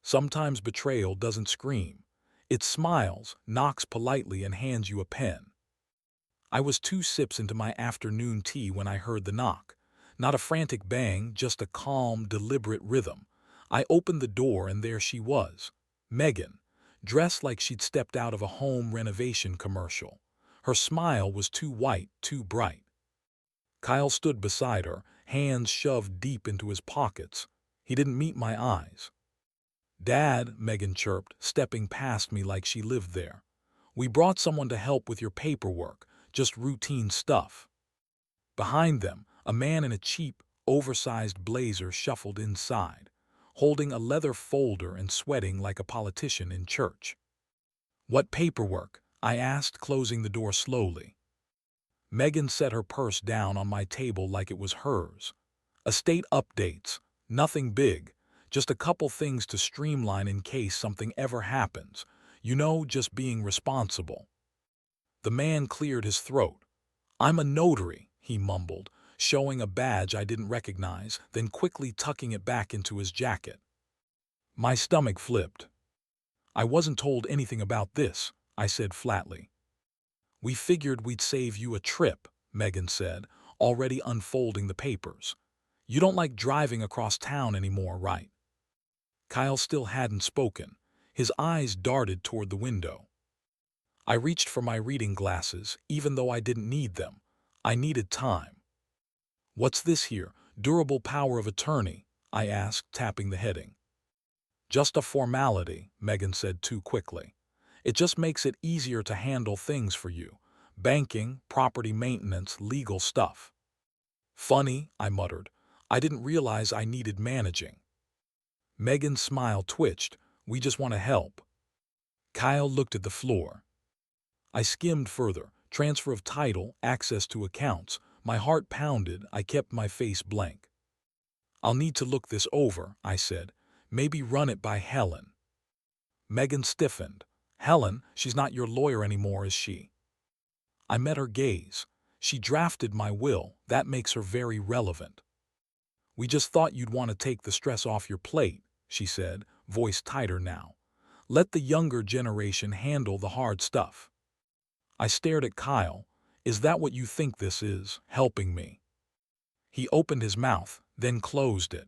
Sometimes betrayal doesn't scream. It smiles, knocks politely, and hands you a pen. I was 2 sips into my afternoon tea when I heard the knock. Not a frantic bang, just a calm, deliberate rhythm. I opened the door and there she was, Megan, dressed like she'd stepped out of a home renovation commercial. Her smile was too white, too bright. Kyle stood beside her, hands shoved deep into his pockets. He didn't meet my eyes. "Dad," Megan chirped, stepping past me like she lived there. "We brought someone to help with your paperwork, just routine stuff." Behind them, a man in a cheap, oversized blazer shuffled inside, holding a leather folder and sweating like a politician in church. "What paperwork?" I asked, closing the door slowly. Megan set her purse down on my table like it was hers. "Estate updates. Nothing big. Just a couple things to streamline in case something ever happens. You know, just being responsible." The man cleared his throat. "I'm a notary," he mumbled, showing a badge I didn't recognize, then quickly tucking it back into his jacket. My stomach flipped. "I wasn't told anything about this," I said flatly. "We figured we'd save you a trip," Megan said, already unfolding the papers. "You don't like driving across town anymore, right?" Kyle still hadn't spoken. His eyes darted toward the window. I reached for my reading glasses, even though I didn't need them. I needed time. "What's this here? Durable power of attorney?" I asked, tapping the heading. "Just a formality," Megan said too quickly. "It just makes it easier to handle things for you. Banking, property maintenance, legal stuff." "Funny," I muttered. "I didn't realize I needed managing." Megan's smile twitched. "We just want to help." Kyle looked at the floor. I skimmed further. Transfer of title, access to accounts. My heart pounded. I kept my face blank. "I'll need to look this over," I said. "Maybe run it by Helen." Megan stiffened. "Helen? She's not your lawyer anymore, is she?" I met her gaze. "She drafted my will. That makes her very relevant." "We just thought you'd want to take the stress off your plate," she said, voice tighter now. "Let the younger generation handle the hard stuff." I stared at Kyle. "Is that what you think this is, helping me?" He opened his mouth, then closed it.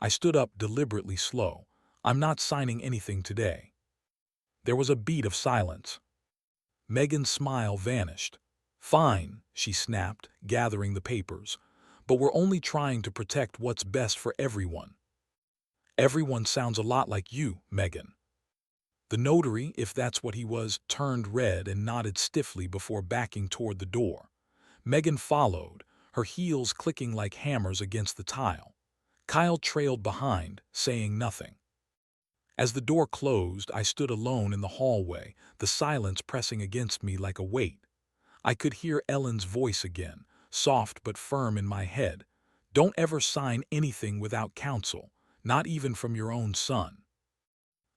I stood up, deliberately slow. "I'm not signing anything today." There was a beat of silence. Megan's smile vanished. "Fine," she snapped, gathering the papers. "But we're only trying to protect what's best for everyone." "Everyone sounds a lot like you, Megan." The notary, if that's what he was, turned red and nodded stiffly before backing toward the door. Megan followed, her heels clicking like hammers against the tile. Kyle trailed behind, saying nothing. As the door closed, I stood alone in the hallway, the silence pressing against me like a weight. I could hear Ellen's voice again, soft but firm in my head. "Don't ever sign anything without counsel, not even from your own son."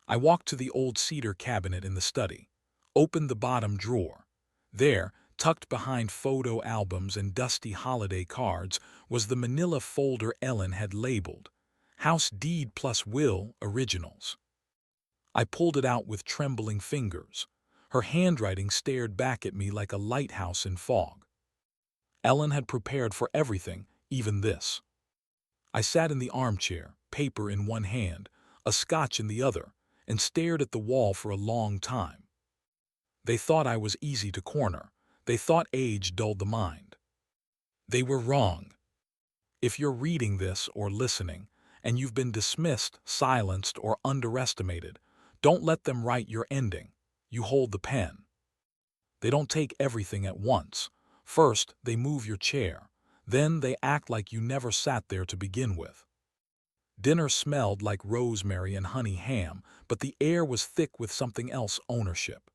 I walked to the old cedar cabinet in the study, opened the bottom drawer. There, tucked behind photo albums and dusty holiday cards, was the manila folder Ellen had labeled, "House Deed plus Will Originals." I pulled it out with trembling fingers. Her handwriting stared back at me like a lighthouse in fog. Ellen had prepared for everything, even this. I sat in the armchair, paper in one hand, a scotch in the other, and stared at the wall for a long time. They thought I was easy to corner. They thought age dulled the mind. They were wrong. If you're reading this or listening, and you've been dismissed, silenced, or underestimated, don't let them write your ending. You hold the pen. They don't take everything at once. First, they move your chair. Then they act like you never sat there to begin with. Dinner smelled like rosemary and honey ham, but the air was thick with something else: ownership.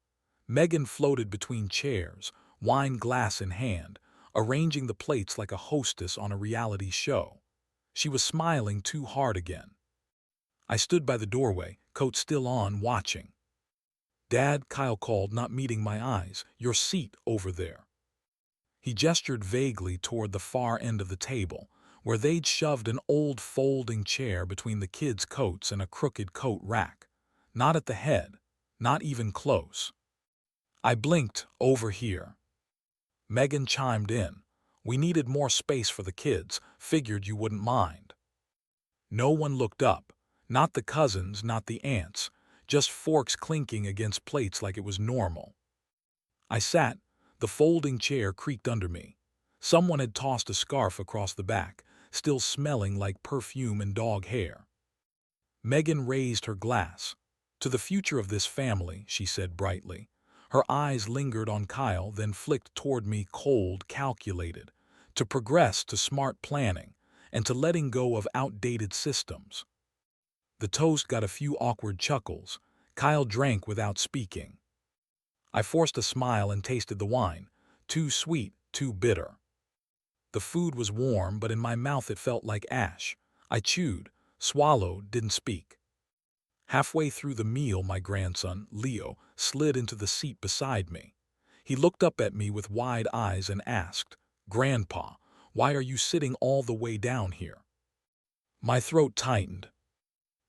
Megan floated between chairs, wine glass in hand, arranging the plates like a hostess on a reality show. She was smiling too hard again. I stood by the doorway, coat still on, watching. "Dad," Kyle called, not meeting my eyes, "your seat over there." He gestured vaguely toward the far end of the table, where they'd shoved an old folding chair between the kids' coats and a crooked coat rack. Not at the head, not even close. I blinked. Over here. Megan chimed in. We needed more space for the kids, figured you wouldn't mind. No one looked up. Not the cousins, not the aunts, just forks clinking against plates like it was normal. I sat. The folding chair creaked under me. Someone had tossed a scarf across the back, still smelling like perfume and dog hair. Megan raised her glass. To the future of this family, she said brightly. Her eyes lingered on Kyle, then flicked toward me, cold, calculated. To progress, to smart planning, and to letting go of outdated systems. The toast got a few awkward chuckles. Kyle drank without speaking. I forced a smile and tasted the wine. Too sweet, too bitter. The food was warm, but in my mouth it felt like ash. I chewed, swallowed, didn't speak. Halfway through the meal, my grandson, Leo, slid into the seat beside me. He looked up at me with wide eyes and asked, "Grandpa, why are you sitting all the way down here?" My throat tightened.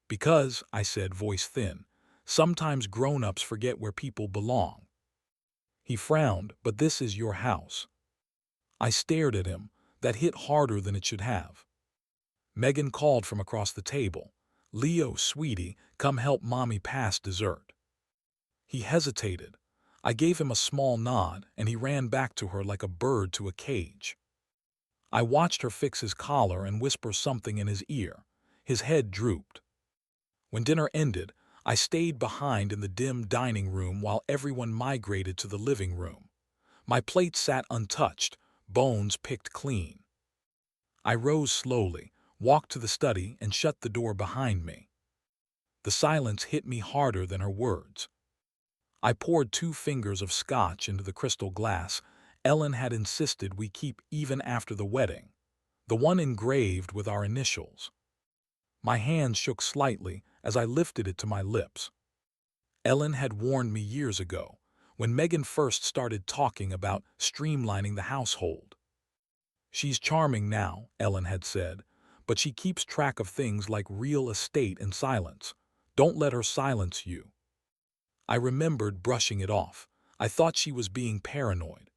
"Because," I said, voice thin, "sometimes grown-ups forget where people belong." He frowned. "But this is your house." I stared at him. That hit harder than it should have. Megan called from across the table. "Leo, sweetie, come help mommy pass dessert." He hesitated. I gave him a small nod, and he ran back to her like a bird to a cage. I watched her fix his collar and whisper something in his ear. His head drooped. When dinner ended, I stayed behind in the dim dining room while everyone migrated to the living room. My plate sat untouched, bones picked clean. I rose slowly, walked to the study, and shut the door behind me. The silence hit me harder than her words. I poured 2 fingers of scotch into the crystal glass Ellen had insisted we keep even after the wedding, the one engraved with our initials. My hand shook slightly as I lifted it to my lips. Ellen had warned me years ago, when Megan first started talking about streamlining the household. "She's charming now," Ellen had said, "but she keeps track of things like real estate and silence. Don't let her silence you." I remembered brushing it off. I thought she was being paranoid.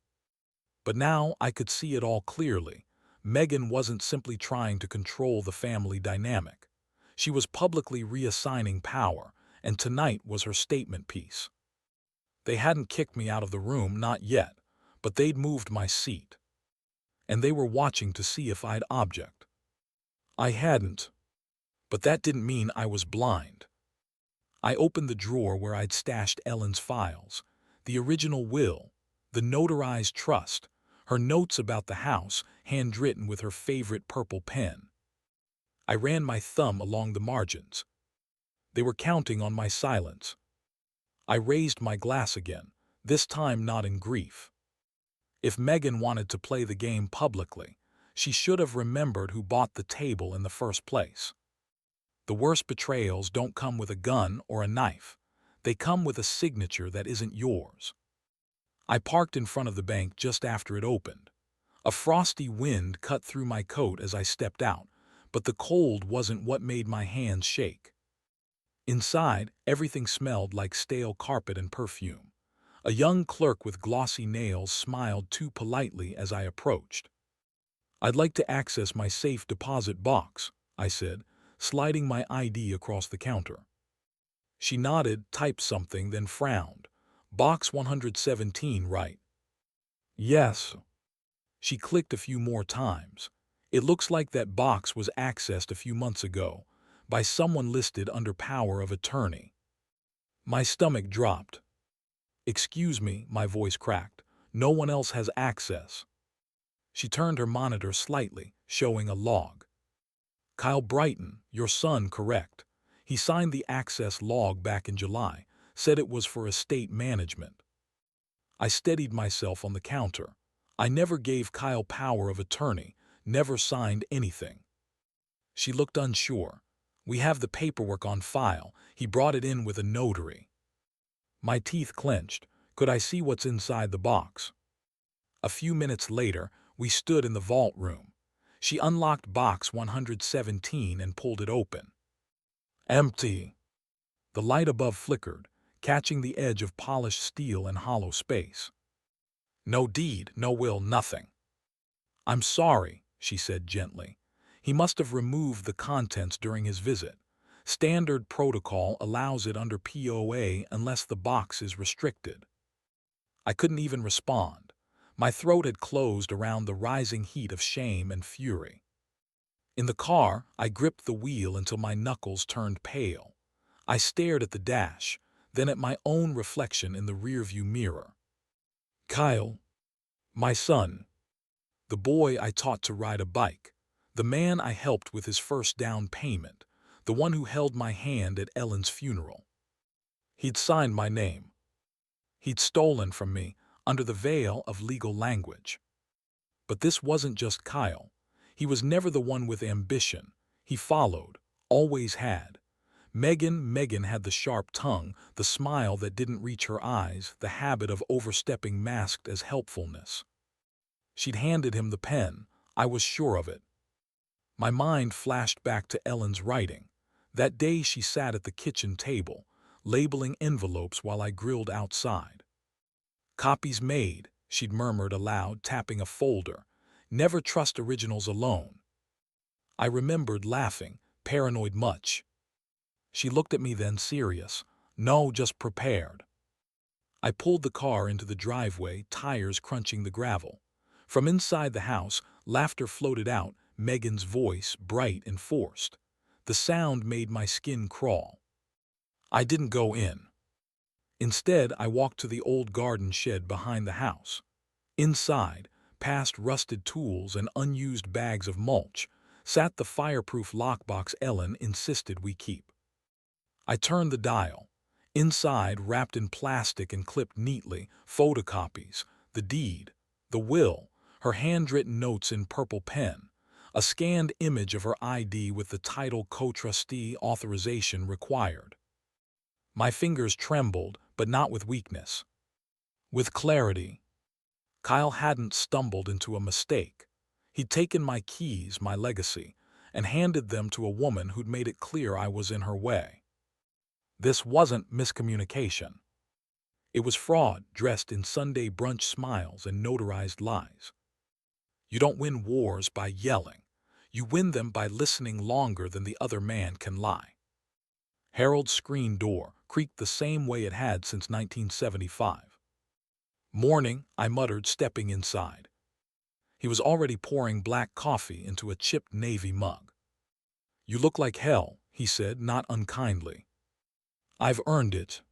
But now I could see it all clearly. Megan wasn't simply trying to control the family dynamic. She was publicly reassigning power, and tonight was her statement piece. They hadn't kicked me out of the room, not yet, but they'd moved my seat. And they were watching to see if I'd object. I hadn't. But that didn't mean I was blind. I opened the drawer where I'd stashed Ellen's files, the original will, the notarized trust, her notes about the house, handwritten with her favorite purple pen. I ran my thumb along the margins. They were counting on my silence. I raised my glass again, this time not in grief. If Megan wanted to play the game publicly, she should have remembered who bought the table in the first place. The worst betrayals don't come with a gun or a knife. They come with a signature that isn't yours. I parked in front of the bank just after it opened. A frosty wind cut through my coat as I stepped out, but the cold wasn't what made my hands shake. Inside, everything smelled like stale carpet and perfume. A young clerk with glossy nails smiled too politely as I approached. "I'd like to access my safe deposit box," I said, sliding my ID across the counter. She nodded, typed something, then frowned. "Box 117, right?" "Yes." She clicked a few more times. "It looks like that box was accessed a few months ago by someone listed under power of attorney." My stomach dropped. "Excuse me," my voice cracked. "No one else has access." She turned her monitor slightly, showing a log. "Kyle Brighton, your son, correct. He signed the access log back in July, said it was for estate management." I steadied myself on the counter. I never gave Kyle power of attorney, never signed anything. She looked unsure. "We have the paperwork on file. He brought it in with a notary." My teeth clenched. Could I see what's inside the box? A few minutes later, we stood in the vault room. She unlocked box 117 and pulled it open. Empty. The light above flickered, catching the edge of polished steel and hollow space. No deed, no will, nothing. I'm sorry, she said gently. He must have removed the contents during his visit. Standard protocol allows it under POA unless the box is restricted. I couldn't even respond. My throat had closed around the rising heat of shame and fury. In the car, I gripped the wheel until my knuckles turned pale. I stared at the dash, then at my own reflection in the rearview mirror. Kyle, my son, the boy I taught to ride a bike, the man I helped with his first down payment, the one who held my hand at Ellen's funeral. He'd signed my name. He'd stolen from me under the veil of legal language. But this wasn't just Kyle. He was never the one with ambition. He followed, always had. Megan had the sharp tongue, the smile that didn't reach her eyes, the habit of overstepping masked as helpfulness. She'd handed him the pen. I was sure of it. My mind flashed back to Ellen's writing. That day she sat at the kitchen table, labeling envelopes while I grilled outside. Copies made, she'd murmured aloud, tapping a folder. Never trust originals alone. I remembered laughing, paranoid much. She looked at me then, serious. No, just prepared. I pulled the car into the driveway, tires crunching the gravel. From inside the house, laughter floated out, Megan's voice, bright and forced. The sound made my skin crawl. I didn't go in. Instead, I walked to the old garden shed behind the house. Inside, past rusted tools and unused bags of mulch, sat the fireproof lockbox Ellen insisted we keep. I turned the dial. Inside, wrapped in plastic and clipped neatly, photocopies, the deed, the will, her handwritten notes in purple pen, a scanned image of her ID with the title co-trustee authorization required. My fingers trembled, but not with weakness. With clarity. Kyle hadn't stumbled into a mistake. He'd taken my keys, my legacy, and handed them to a woman who'd made it clear I was in her way. This wasn't miscommunication. It was fraud dressed in Sunday brunch smiles and notarized lies. You don't win wars by yelling. You win them by listening longer than the other man can lie. Harold's screen door creaked the same way it had since 1975. Morning, I muttered, stepping inside. He was already pouring black coffee into a chipped navy mug. You look like hell, he said, not unkindly. I've earned it.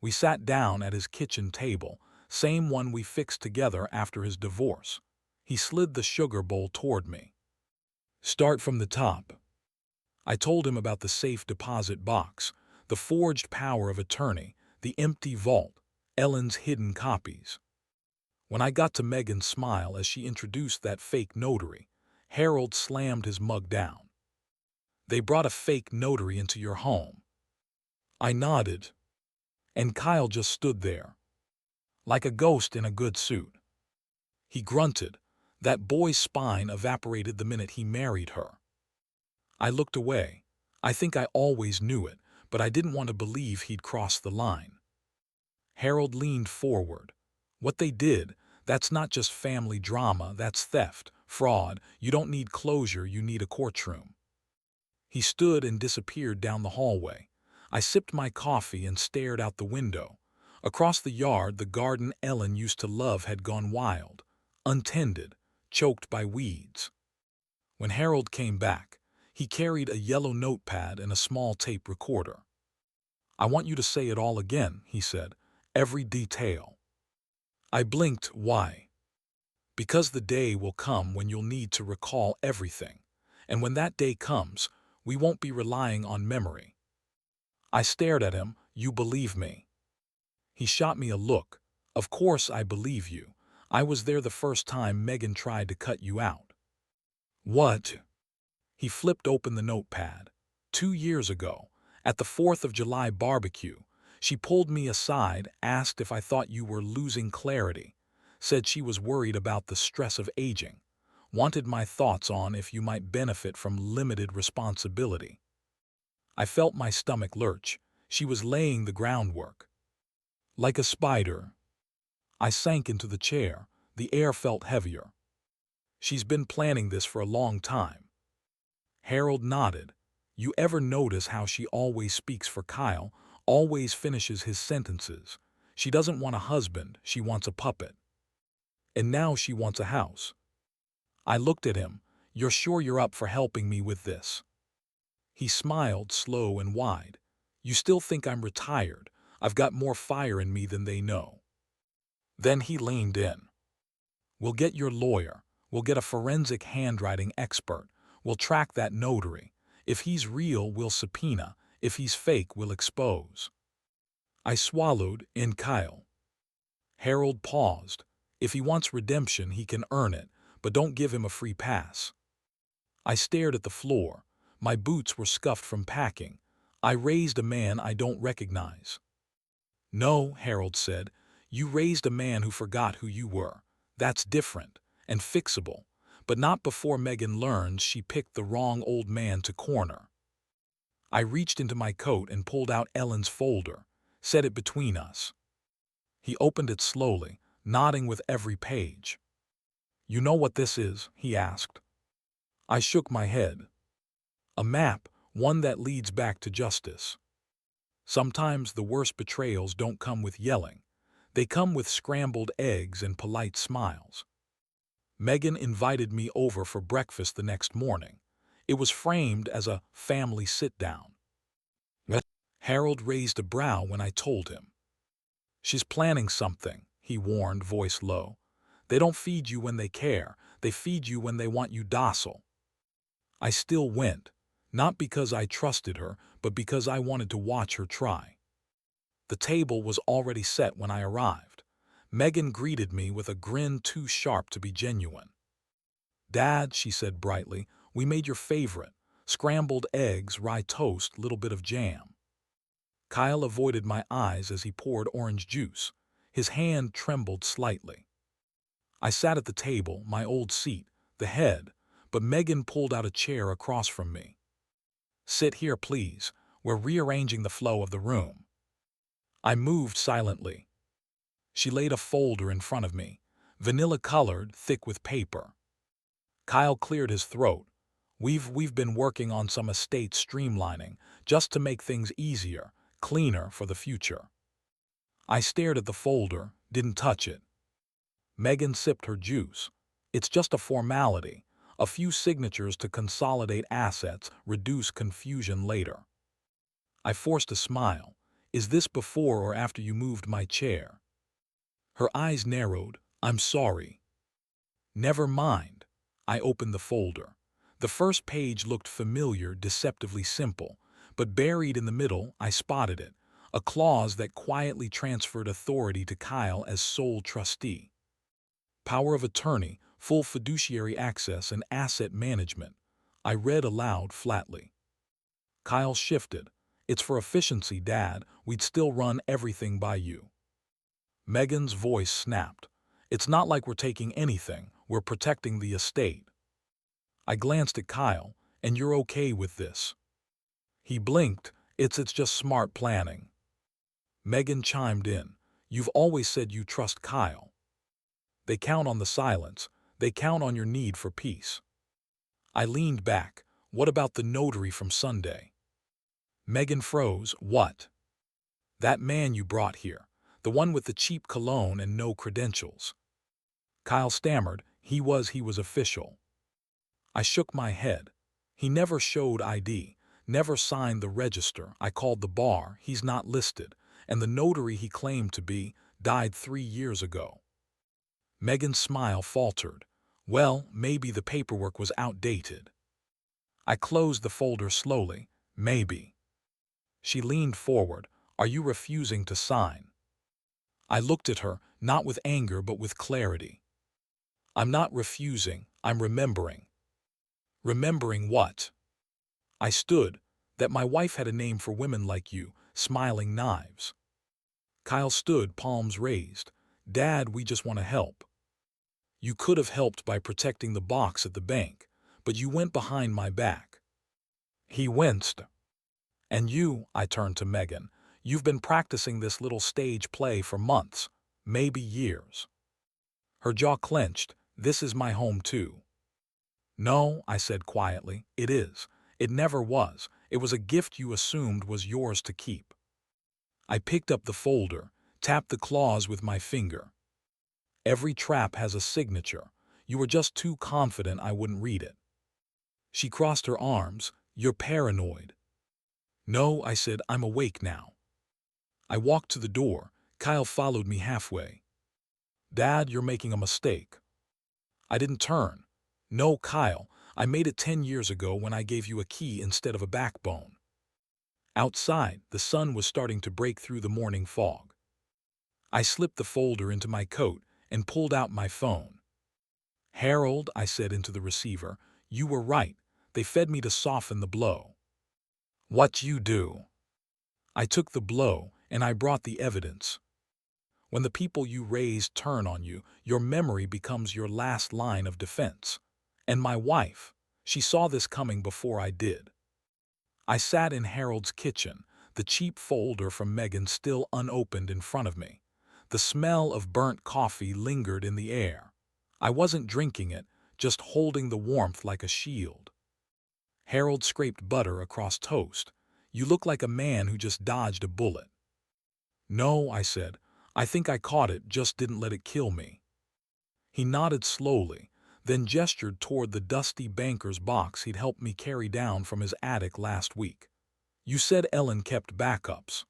We sat down at his kitchen table, same one we fixed together after his divorce. He slid the sugar bowl toward me. Start from the top. I told him about the safe deposit box, the forged power of attorney, the empty vault, Ellen's hidden copies. When I got to Megan's smile as she introduced that fake notary, Harold slammed his mug down. They brought a fake notary into your home. I nodded. And Kyle just stood there, like a ghost in a good suit. He grunted. That boy's spine evaporated the minute he married her. I looked away. I think I always knew it, but I didn't want to believe he'd crossed the line. Harold leaned forward. What they did, that's not just family drama, that's theft, fraud. You don't need closure, you need a courtroom. He stood and disappeared down the hallway. I sipped my coffee and stared out the window. Across the yard, the garden Ellen used to love had gone wild, untended, choked by weeds. When Harold came back, he carried a yellow notepad and a small tape recorder. I want you to say it all again, he said, every detail. I blinked. Why? Because the day will come when you'll need to recall everything, and when that day comes, we won't be relying on memory. I stared at him. You believe me? He shot me a look. Of course I believe you. I was there the first time Megan tried to cut you out. What? He flipped open the notepad. 2 years ago, at the 4th of July barbecue, she pulled me aside, asked if I thought you were losing clarity, said she was worried about the stress of aging. Wanted my thoughts on if you might benefit from limited responsibility. I felt my stomach lurch. She was laying the groundwork. Like a spider, I sank into the chair. The air felt heavier. She's been planning this for a long time. Harold nodded. You ever notice how she always speaks for Kyle, always finishes his sentences? She doesn't want a husband, she wants a puppet. And now she wants a house. I looked at him. You're sure you're up for helping me with this? He smiled slow and wide. You still think I'm retired? I've got more fire in me than they know. Then he leaned in. We'll get your lawyer. We'll get a forensic handwriting expert. We'll track that notary. If he's real, we'll subpoena. If he's fake, we'll expose. I swallowed in Kyle. Harold paused. If he wants redemption, he can earn it, but don't give him a free pass. I stared at the floor. My boots were scuffed from packing. I raised a man I don't recognize. No, Harold said. You raised a man who forgot who you were. That's different and fixable, but not before Megan learns she picked the wrong old man to corner. I reached into my coat and pulled out Ellen's folder, set it between us. He opened it slowly, nodding with every page. You know what this is? He asked. I shook my head. A map, one that leads back to justice. Sometimes the worst betrayals don't come with yelling. They come with scrambled eggs and polite smiles. Megan invited me over for breakfast the next morning. It was framed as a family sit-down. Harold raised a brow when I told him. She's planning something, he warned, voice low. They don't feed you when they care. They feed you when they want you docile. I still went, not because I trusted her, but because I wanted to watch her try. The table was already set when I arrived. Megan greeted me with a grin too sharp to be genuine. Dad, she said brightly, we made your favorite. Scrambled eggs, rye toast, little bit of jam. Kyle avoided my eyes as he poured orange juice. His hand trembled slightly. I sat at the table, my old seat, the head, but Megan pulled out a chair across from me. Sit here, please. We're rearranging the flow of the room. I moved silently. She laid a folder in front of me, vanilla-colored, thick with paper. Kyle cleared his throat. We've been working on some estate streamlining, just to make things easier, cleaner for the future. I stared at the folder, didn't touch it. Megan sipped her juice. It's just a formality, a few signatures to consolidate assets, reduce confusion later. I forced a smile. Is this before or after you moved my chair? Her eyes narrowed. I'm sorry. Never mind. I opened the folder. The first page looked familiar, deceptively simple, but buried in the middle, I spotted it, a clause that quietly transferred authority to Kyle as sole trustee. Power of attorney, full fiduciary access, and asset management. I read aloud flatly. Kyle shifted. It's for efficiency, Dad. We'd still run everything by you. Megan's voice snapped. It's not like we're taking anything. We're protecting the estate. I glanced at Kyle. And you're okay with this? He blinked. It's just smart planning. Megan chimed in. You've always said you trust Kyle. They count on the silence. They count on your need for peace. I leaned back. What about the notary from Sunday? Megan froze. What? That man you brought here. The one with the cheap cologne and no credentials. Kyle stammered. He was official. I shook my head. He never showed ID, never signed the register. I called the bar. He's not listed. And the notary he claimed to be died 3 years ago. Megan's smile faltered. Well, maybe the paperwork was outdated. I closed the folder slowly. Maybe. She leaned forward. Are you refusing to sign? I looked at her, not with anger but with clarity. I'm not refusing, I'm remembering. Remembering what? I stood, that my wife had a name for women like you, smiling knives. Kyle stood, palms raised. Dad, we just want to help. You could have helped by protecting the box at the bank, but you went behind my back." He winced. "And you," I turned to Megan, "you've been practicing this little stage play for months, maybe years." Her jaw clenched. "This is my home too." "No," I said quietly, "it is. It never was. It was a gift you assumed was yours to keep." I picked up the folder, tapped the clause with my finger. "Every trap has a signature. You were just too confident I wouldn't read it." She crossed her arms. "You're paranoid." "No," I said, "I'm awake now." I walked to the door. Kyle followed me halfway. "Dad, you're making a mistake." I didn't turn. "No, Kyle, I made it 10 years ago when I gave you a key instead of a backbone." Outside, the sun was starting to break through the morning fog. I slipped the folder into my coat and pulled out my phone. "Harold," I said into the receiver, "you were right. They fed me to soften the blow." "What you do?" "I took the blow, and I brought the evidence." When the people you raised turn on you, your memory becomes your last line of defense. And my wife, she saw this coming before I did. I sat in Harold's kitchen, the cheap folder from Megan still unopened in front of me. The smell of burnt coffee lingered in the air. I wasn't drinking it, just holding the warmth like a shield. Harold scraped butter across toast. "You look like a man who just dodged a bullet." "No," I said. "I think I caught it, just didn't let it kill me." He nodded slowly, then gestured toward the dusty banker's box he'd helped me carry down from his attic last week. "You said Ellen kept backups."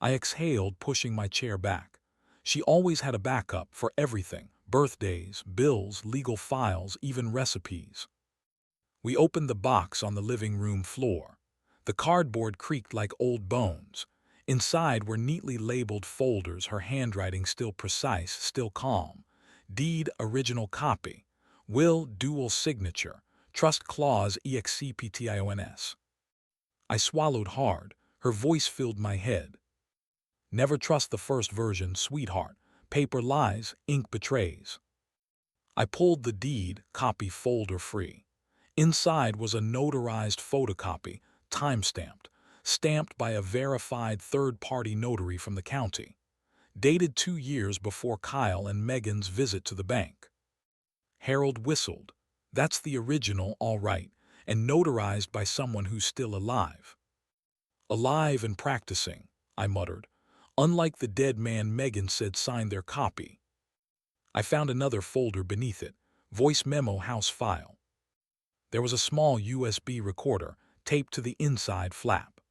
I exhaled, pushing my chair back. She always had a backup for everything: birthdays, bills, legal files, even recipes. We opened the box on the living room floor. The cardboard creaked like old bones. Inside were neatly labeled folders, her handwriting still precise, still calm. Deed, original copy. Will, dual signature. Trust clause, exptions. I swallowed hard. Her voice filled my head. "Never trust the first version, sweetheart. Paper lies, ink betrays." I pulled the deed copy folder free. Inside was a notarized photocopy, time-stamped, stamped by a verified third-party notary from the county, dated 2 years before Kyle and Megan's visit to the bank. Harold whistled. "That's the original, all right, and notarized by someone who's still alive." "Alive and practicing," I muttered, "unlike the dead man Megan said signed their copy." I found another folder beneath it, voice memo house file. There was a small USB recorder taped to the inside flap.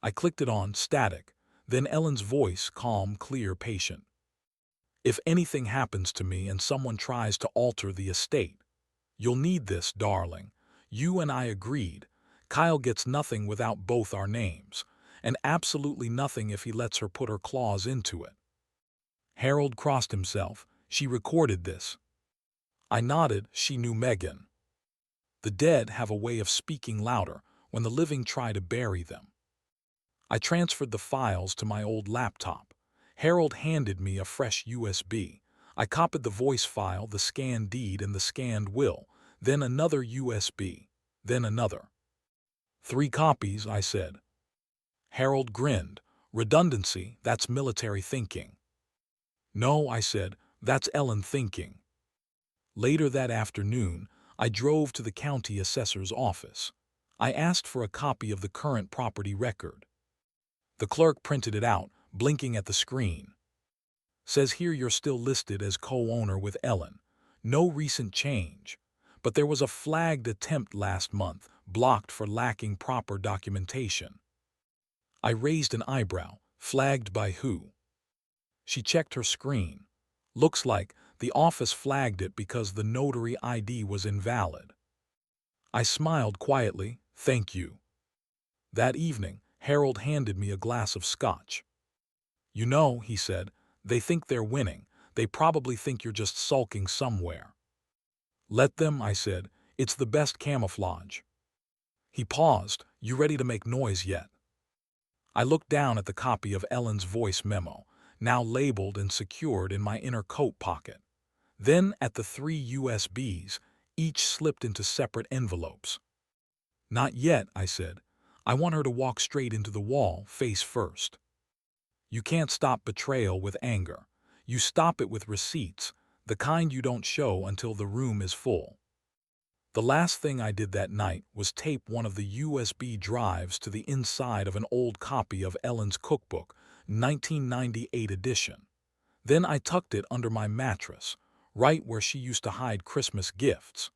I clicked it on, static, then Ellen's voice, calm, clear, patient. "If anything happens to me and someone tries to alter the estate, you'll need this, darling. You and I agreed. Kyle gets nothing without both our names, and absolutely nothing if he lets her put her claws into it." Harold crossed himself. "She recorded this." I nodded. She knew Megan. The dead have a way of speaking louder when the living try to bury them. I transferred the files to my old laptop. Harold handed me a fresh USB. I copied the voice file, the scanned deed, and the scanned will, then another USB, then another. "3 copies," I said. Harold grinned. "Redundancy, that's military thinking." "No," I said, "that's Ellen thinking." Later that afternoon, I drove to the county assessor's office. I asked for a copy of the current property record. The clerk printed it out, blinking at the screen. "Says here you're still listed as co-owner with Ellen. No recent change. But there was a flagged attempt last month, blocked for lacking proper documentation." I raised an eyebrow. "Flagged by who?" She checked her screen. "Looks like the office flagged it because the notary ID was invalid." I smiled quietly. "Thank you." That evening, Harold handed me a glass of scotch. "You know," he said, "they think they're winning. They probably think you're just sulking somewhere." "Let them," I said. "It's the best camouflage." He paused. "You ready to make noise yet?" I looked down at the copy of Ellen's voice memo, now labeled and secured in my inner coat pocket. Then at the 3 USBs, each slipped into separate envelopes. Not yet, I said. I want her to walk straight into the wall, face first. You can't stop betrayal with anger. You stop it with receipts, the kind you don't show until the room is full. The last thing I did that night was tape one of the USB drives to the inside of an old copy of Ellen's cookbook, 1998 edition. Then I tucked it under my mattress, right where she used to hide Christmas gifts.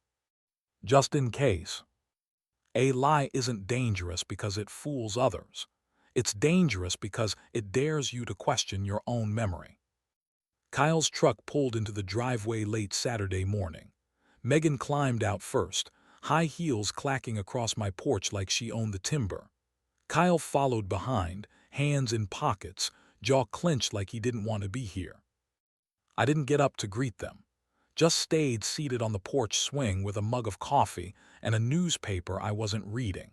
Just in case. A lie isn't dangerous because it fools others. It's dangerous because it dares you to question your own memory. Kyle's truck pulled into the driveway late Saturday morning. Megan climbed out first, high heels clacking across my porch like she owned the timber. Kyle followed behind, hands in pockets, jaw clenched like he didn't want to be here. I didn't get up to greet them. Just stayed seated on the porch swing with a mug of coffee and a newspaper I wasn't reading.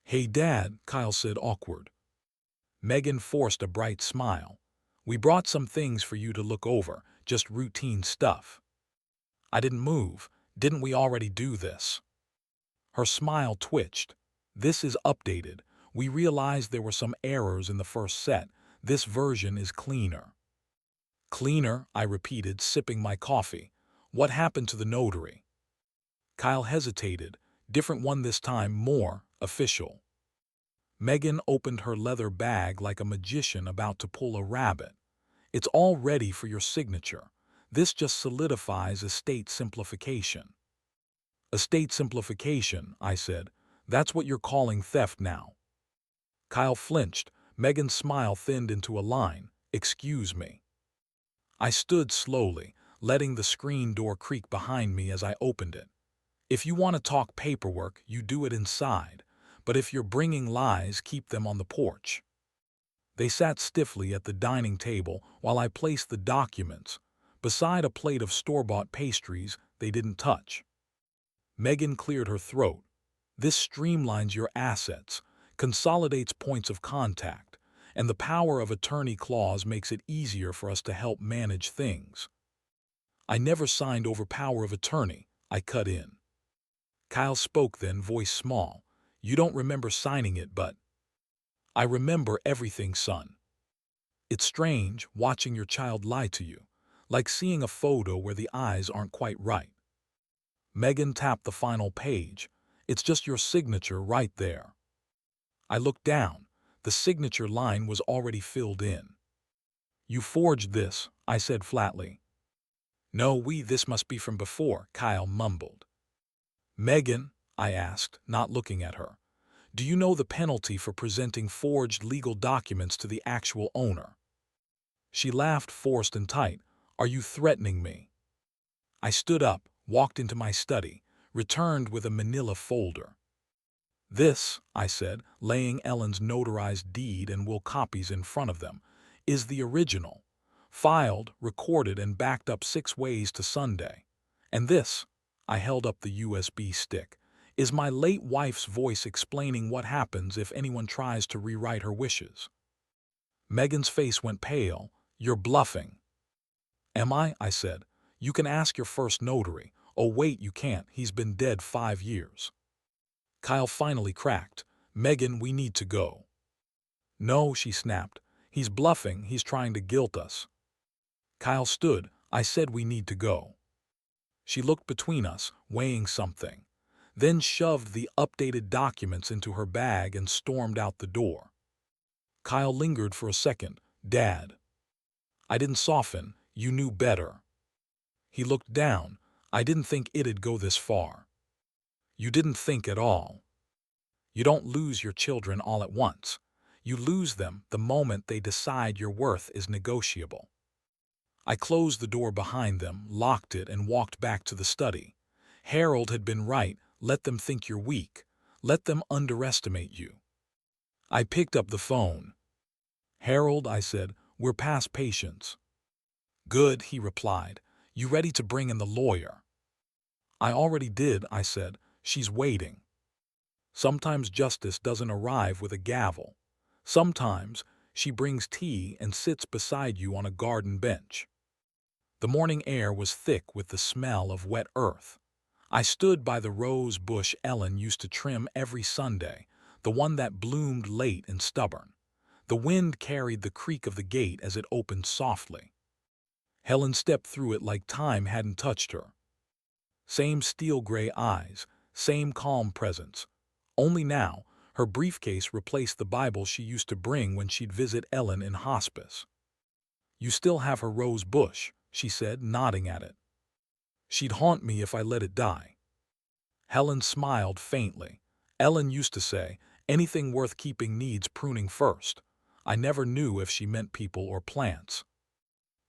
"Hey, Dad," Kyle said, awkward. Megan forced a bright smile. "We brought some things for you to look over, just routine stuff." I didn't move. Didn't we already do this? Her smile twitched. "This is updated. We realized there were some errors in the first set. This version is cleaner." "Cleaner," I repeated, sipping my coffee. "What happened to the notary?" Kyle hesitated. "Different one this time, more official." Megan opened her leather bag like a magician about to pull a rabbit. "It's all ready for your signature. This just solidifies estate simplification." "Estate simplification," I said. "That's what you're calling theft now." Kyle flinched. Megan's smile thinned into a line. "Excuse me." I stood slowly, letting the screen door creak behind me as I opened it. "If you want to talk paperwork, you do it inside. But if you're bringing lies, keep them on the porch." They sat stiffly at the dining table while I placed the documents, beside a plate of store-bought pastries they didn't touch. Megan cleared her throat. "This streamlines your assets, consolidates points of contact, and the power of attorney clause makes it easier for us to help manage things." "I never signed over power of attorney," I cut in. Kyle spoke then, voice small. "You don't remember signing it, but—" "I remember everything, son. It's strange watching your child lie to you, like seeing a photo where the eyes aren't quite right." Megan tapped the final page. "It's just your signature right there." I looked down. The signature line was already filled in. "You forged this," I said flatly. "No, this must be from before," Kyle mumbled. "Megan," I asked, not looking at her, "do you know the penalty for presenting forged legal documents to the actual owner?" She laughed, forced and tight. "Are you threatening me?" I stood up, walked into my study, returned with a manila folder. "This," I said, laying Ellen's notarized deed and will copies in front of them, "is the original, filed, recorded, and backed up 6 ways to Sunday. And this," I held up the USB stick, "is my late wife's voice explaining what happens if anyone tries to rewrite her wishes." Megan's face went pale. "You're bluffing." "Am I?" I said. "You can ask your first notary." "Oh wait, you can't. He's been dead 5 years. Kyle finally cracked. "Megan, we need to go." "No," she snapped. "He's bluffing. He's trying to guilt us." Kyle stood. "I said we need to go." She looked between us, weighing something, then shoved the updated documents into her bag and stormed out the door. Kyle lingered for a second. "Dad." I didn't soften. "You knew better." He looked down. "I didn't think it'd go this far." "You didn't think at all. You don't lose your children all at once. You lose them the moment they decide your worth is negotiable." I closed the door behind them, locked it, and walked back to the study. Harold had been right. Let them think you're weak. Let them underestimate you. I picked up the phone. "Harold," I said, "we're past patience." "Good," he replied. "You ready to bring in the lawyer?" "I already did," I said. "She's waiting." Sometimes justice doesn't arrive with a gavel. Sometimes she brings tea and sits beside you on a garden bench. The morning air was thick with the smell of wet earth. I stood by the rose bush Ellen used to trim every Sunday, the one that bloomed late and stubborn. The wind carried the creak of the gate as it opened softly. Helen stepped through it like time hadn't touched her. Same steel-gray eyes, same calm presence. Only now, her briefcase replaced the Bible she used to bring when she'd visit Ellen in hospice. "You still have her rose bush," she said, nodding at it. "She'd haunt me if I let it die." Helen smiled faintly. Ellen used to say, "Anything worth keeping needs pruning first." I never knew if she meant people or plants.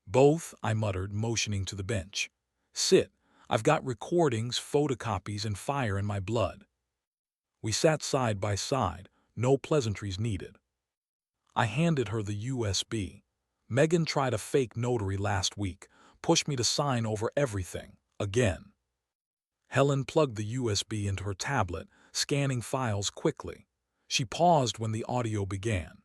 "Both," I muttered, motioning to the bench. "Sit. I've got recordings, photocopies, and fire in my blood." We sat side by side, no pleasantries needed. I handed her the USB. "Megan tried a fake notary last week, pushed me to sign over everything, again." Helen plugged the USB into her tablet, scanning files quickly. She paused when the audio began.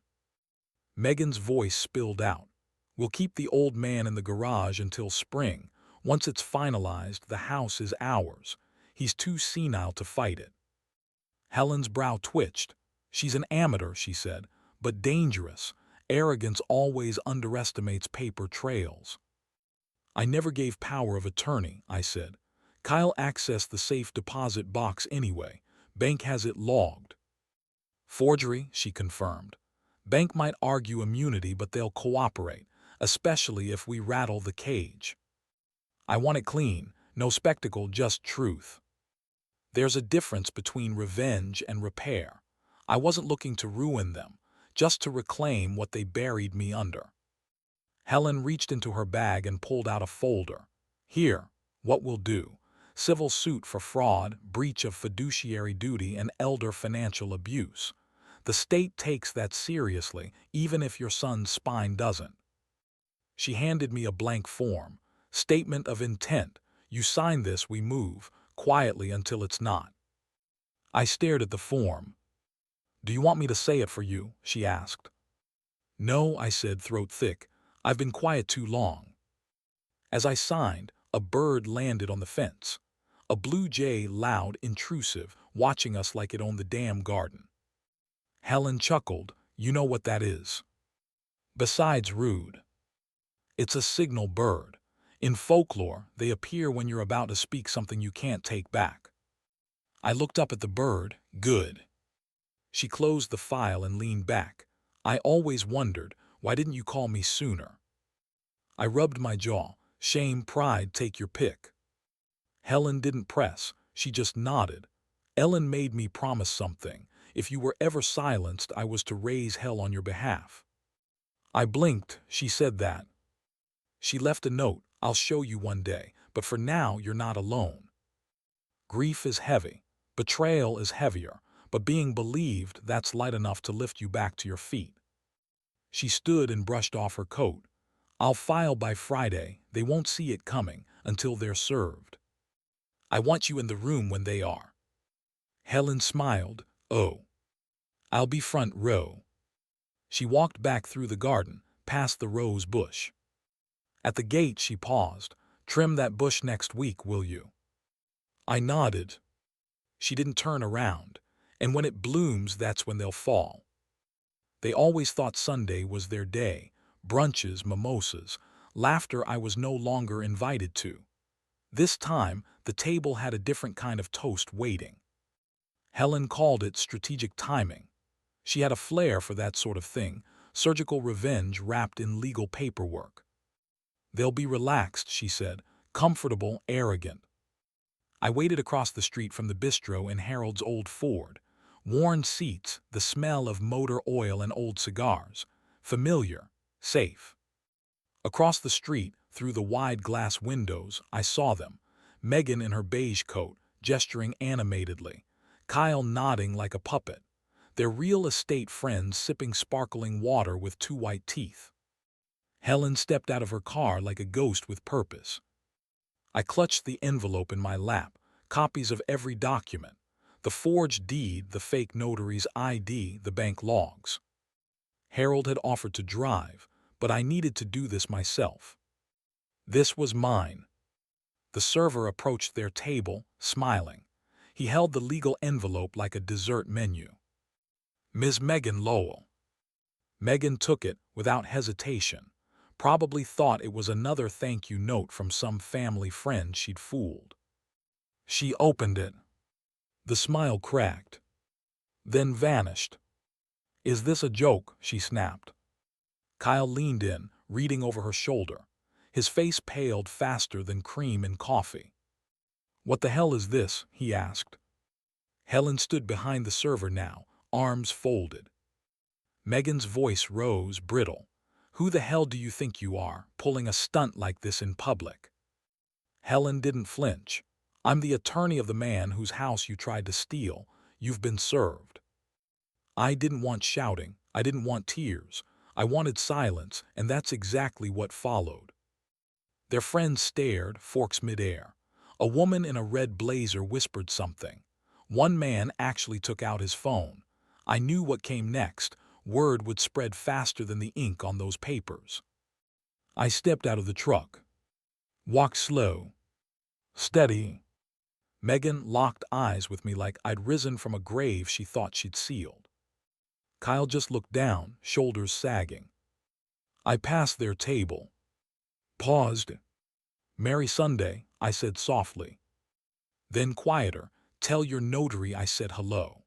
Megan's voice spilled out. "We'll keep the old man in the garage until spring. Once it's finalized, the house is ours. He's too senile to fight it." Helen's brow twitched. "She's an amateur," she said, "but dangerous. Arrogance always underestimates paper trails." "I never gave power of attorney," I said. "Kyle accessed the safe deposit box anyway. Bank has it logged." "Forgery," she confirmed. "Bank might argue immunity, but they'll cooperate, especially if we rattle the cage. I want it clean, no spectacle, just truth." There's a difference between revenge and repair. I wasn't looking to ruin them, just to reclaim what they buried me under. Helen reached into her bag and pulled out a folder. "Here, what we'll do. Civil suit for fraud, breach of fiduciary duty, and elder financial abuse. The state takes that seriously, even if your son's spine doesn't." She handed me a blank form. "Statement of intent. You sign this, we move, quietly until it's not." I stared at the form. "Do you want me to say it for you?" she asked. "No," I said, throat thick. "I've been quiet too long." As I signed, a bird landed on the fence. A blue jay, loud, intrusive, watching us like it owned the damn garden. Helen chuckled. "You know what that is." "Besides rude." "It's a signal bird. In folklore, they appear when you're about to speak something you can't take back." I looked up at the bird. "Good." She closed the file and leaned back. "I always wondered, why didn't you call me sooner?" I rubbed my jaw. "Shame, pride, take your pick." Helen didn't press. She just nodded. "Ellen made me promise something. If you were ever silenced, I was to raise hell on your behalf." I blinked. "She said that." "She left a note. I'll show you one day, but for now you're not alone. Grief is heavy. Betrayal is heavier, but being believed, that's light enough to lift you back to your feet." She stood and brushed off her coat. "I'll file by Friday. They won't see it coming until they're served. I want you in the room when they are." Helen smiled. "Oh. I'll be front row." She walked back through the garden, past the rose bush. At the gate she paused. "Trim that bush next week, will you?" I nodded. She didn't turn around. "And when it blooms, that's when they'll fall." They always thought Sunday was their day. Brunches, mimosas, laughter I was no longer invited to. This time, the table had a different kind of toast waiting. Helen called it strategic timing. She had a flair for that sort of thing, surgical revenge wrapped in legal paperwork. "They'll be relaxed," she said, "comfortable, arrogant." I waited across the street from the bistro in Harold's old Ford. Worn seats, the smell of motor oil and old cigars. Familiar, safe. Across the street, through the wide glass windows, I saw them. Megan in her beige coat, gesturing animatedly. Kyle nodding like a puppet. Their real estate friends sipping sparkling water with two white teeth. Helen stepped out of her car like a ghost with purpose. I clutched the envelope in my lap, copies of every document. The forged deed, the fake notary's ID, the bank logs. Harold had offered to drive, but I needed to do this myself. This was mine. The server approached their table, smiling. He held the legal envelope like a dessert menu. Ms. Megan Lowell. Megan took it without hesitation. Probably thought it was another thank you note from some family friend she'd fooled. She opened it. The smile cracked, then vanished. "Is this a joke?" she snapped. Kyle leaned in, reading over her shoulder. His face paled faster than cream in coffee. "What the hell is this?" he asked. Helen stood behind the server now, arms folded. Megan's voice rose, brittle. "Who the hell do you think you are, pulling a stunt like this in public?" Helen didn't flinch. "I'm the attorney of the man whose house you tried to steal. You've been served." I didn't want shouting. I didn't want tears. I wanted silence, and that's exactly what followed. Their friends stared, forks midair. A woman in a red blazer whispered something. One man actually took out his phone. I knew what came next. Word would spread faster than the ink on those papers. I stepped out of the truck. Walked slow. Steady. Megan locked eyes with me like I'd risen from a grave she thought she'd sealed. Kyle just looked down, shoulders sagging. I passed their table. Paused. "Merry Sunday," I said softly. Then quieter, "Tell your notary I said hello."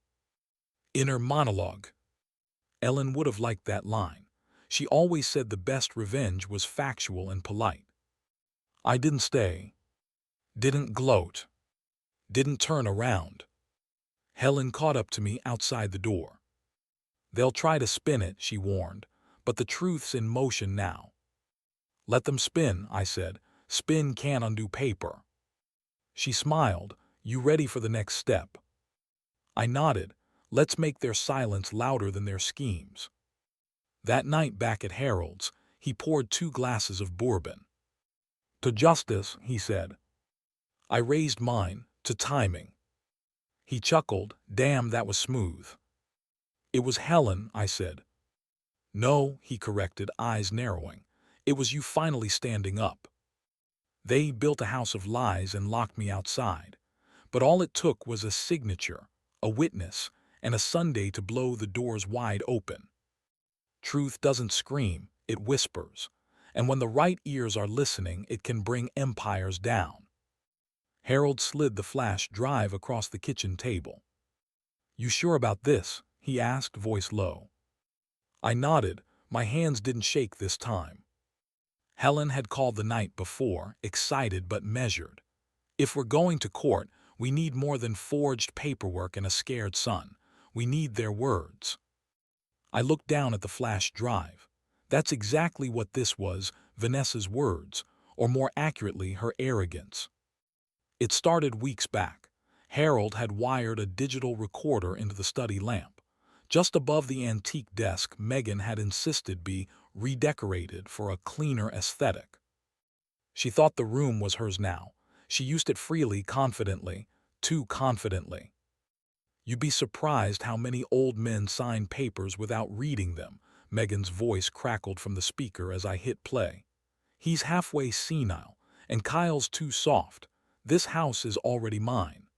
Inner monologue. Ellen would have liked that line. She always said the best revenge was factual and polite. I didn't stay. Didn't gloat. Didn't turn around. Helen caught up to me outside the door. "They'll try to spin it," she warned, "but the truth's in motion now." "Let them spin," I said. "Spin can't undo paper." She smiled. "You ready for the next step?" I nodded. Let's make their silence louder than their schemes. That night back at Harold's, he poured 2 glasses of bourbon. "To justice," he said. I raised mine, "to timing." He chuckled. "Damn, that was smooth." "It was Helen," I said. "No," he corrected, eyes narrowing. "It was you finally standing up. They built a house of lies and locked me outside. But all it took was a signature, a witness, and a Sunday to blow the doors wide open. Truth doesn't scream, it whispers. And when the right ears are listening, it can bring empires down." Harold slid the flash drive across the kitchen table. "You sure about this?" he asked, voice low. I nodded. My hands didn't shake this time. Helen had called the night before, excited but measured. "If we're going to court, we need more than forged paperwork and a scared son. We need their words." I looked down at the flash drive. That's exactly what this was, Vanessa's words, or more accurately, her arrogance. It started weeks back. Harold had wired a digital recorder into the study lamp. Just above the antique desk Megan had insisted be redecorated for a cleaner aesthetic. She thought the room was hers now. She used it freely, confidently, too confidently. "You'd be surprised how many old men sign papers without reading them," Megan's voice crackled from the speaker as I hit play. "He's halfway senile, and Kyle's too soft. This house is already mine."